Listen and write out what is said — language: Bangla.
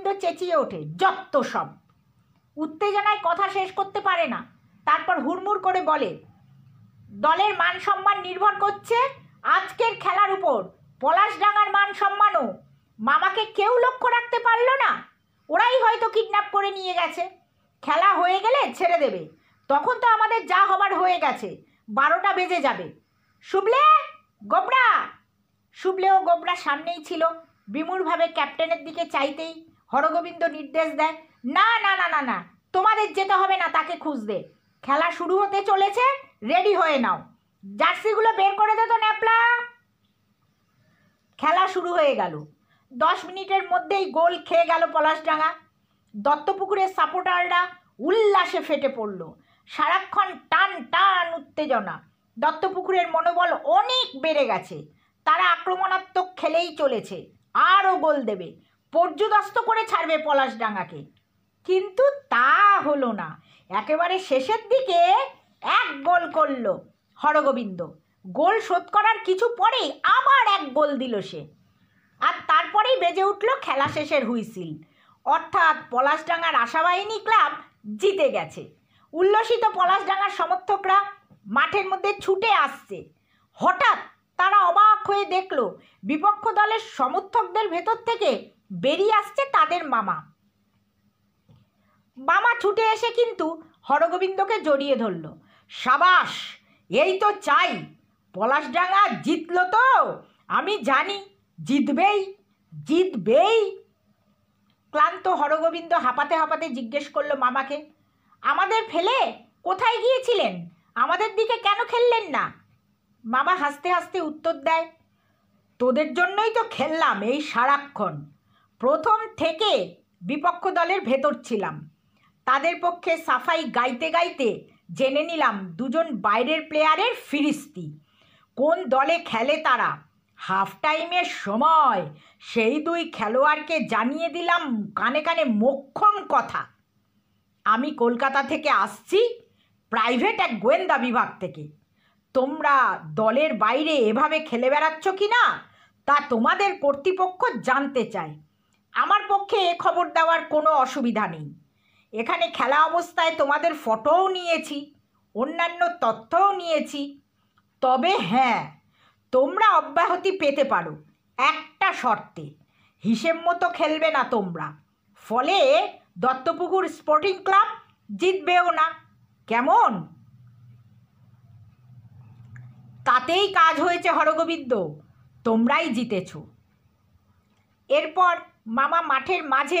হরগোবিন্দ চেঁচিয়ে ওঠে, যত সব। উত্তেজনায় কথা শেষ করতে পারে না, তারপর হুড়মুড় করে বলে, দলের মান সম্মান নির্ভর করছে আজকের খেলার উপর। পলাশডাঙ্গার মান সম্মানও মামাকে কেউ লক্ষ্য রাখতে পারল না। ওরাই হয়তো কিডন্যাপ করে নিয়ে গেছে। খেলা হয়ে গেলে ছেড়ে দেবে, তখন তো আমাদের যা হবার হয়ে গেছে। 12টা বেজে যাবে। শুভলে, গোবরা। শুভলে ও গোবরা সামনেই ছিল। বিমূঢ়ভাবে ক্যাপ্টেনের দিকে চাইতেই হরগোবিন্দ নির্দেশ দেয়, না না না না না, তোমাদের যেতে হবে না তাকে খুঁজতে। খেলা শুরু হতে চলেছে, রেডি হয়ে নাও। জার্সিগুলো বের করে দে তো ন্যাপলা। খেলা শুরু হয়ে গেল। 10 মিনিটের মধ্যেই গোল খেয়ে গেল পলাশডাঙ্গা। দত্তপুকুরের সাপোর্টাররা উল্লাসে ফেটে পড়ল। সারাক্ষণ টান টান উত্তেজনা। দত্তপুকুরের মনোবল অনেক বেড়ে গেছে। তারা আক্রমণাত্মক খেলেই চলেছে, আরও গোল দেবে, পর্যুদস্ত করে ছাড়বে পলাশডাঙ্গাকে। কিন্তু তা হলো না। একেবারে শেষের দিকে 1 গোল করল হরগোবিন্দ। গোল শোধ করার কিছু পরেই আবার 1 গোল দিল সে। আর তারপরেই বেজে উঠল খেলা শেষের হুইসিল। অর্থাৎ পলাশডাঙ্গার আশাবাহিনী ক্লাব জিতে গেছে। উল্লসিত পলাশডাঙ্গার সমর্থকরা মাঠের মধ্যে ছুটে আসছে। হঠাৎ তারা অবাক হয়ে দেখল বিপক্ষ দলের সমর্থকদের ভেতর থেকে বেরিয়ে আসছে তাদের মামা। মামা ছুটে এসে কিন্তু হরগোবিন্দকে জড়িয়ে ধরল। সাবাস, এই তো চাই। পলাশডাঙ্গা জিতল তো, আমি জানি জিতবেই জিতবেই। ক্লান্ত হরগোবিন্দ হাঁপাতে হাঁপাতে জিজ্ঞেস করলো মামাকে, আমাদের ফেলে কোথায় গিয়েছিলেন? আমাদের দিকে কেন খেললেন না? মামা হাসতে হাসতে উত্তর দেয়, তোদের জন্যই তো খেললাম এই সারাক্ষণ। প্রথম থেকে বিপক্ষ দলের ভেতর ছিলাম। তাদের পক্ষে সাফাই গাইতে গাইতে জেনে নিলাম 2জন বাইরের প্লেয়ারের ফিরিস্তি। কোন দলে খেলে তারা। হাফ টাইমের সময় সেই 2 খেলোয়াড়কে জানিয়ে দিলাম কানে কানে মোক্ষম কথা, আমি কলকাতা থেকে আসছি, প্রাইভেট এক গোয়েন্দা বিভাগ থেকে। তোমরা দলের বাইরে এভাবে খেলে বেড়াচ্ছ কি না তা তোমাদের কর্তৃপক্ষ জানতে চায়। আমার পক্ষে এ খবর দেওয়ার কোনো অসুবিধা নেই। এখানে খেলা অবস্থায় তোমাদের ফটোও নিয়েছি, অন্যান্য তথ্যও নিয়েছি। তবে হ্যাঁ, তোমরা অব্যাহতি পেতে পারো একটা শর্তে, হিসেব মতো খেলবে না তোমরা। ফলে দত্তপুকুর স্পোর্টিং ক্লাব জিতবেও না। কেমন? তাতেই কাজ হয়েছে হরগোবিন্দ, তোমরাই জিতেছ। এরপর মামা মাঠের মাঝে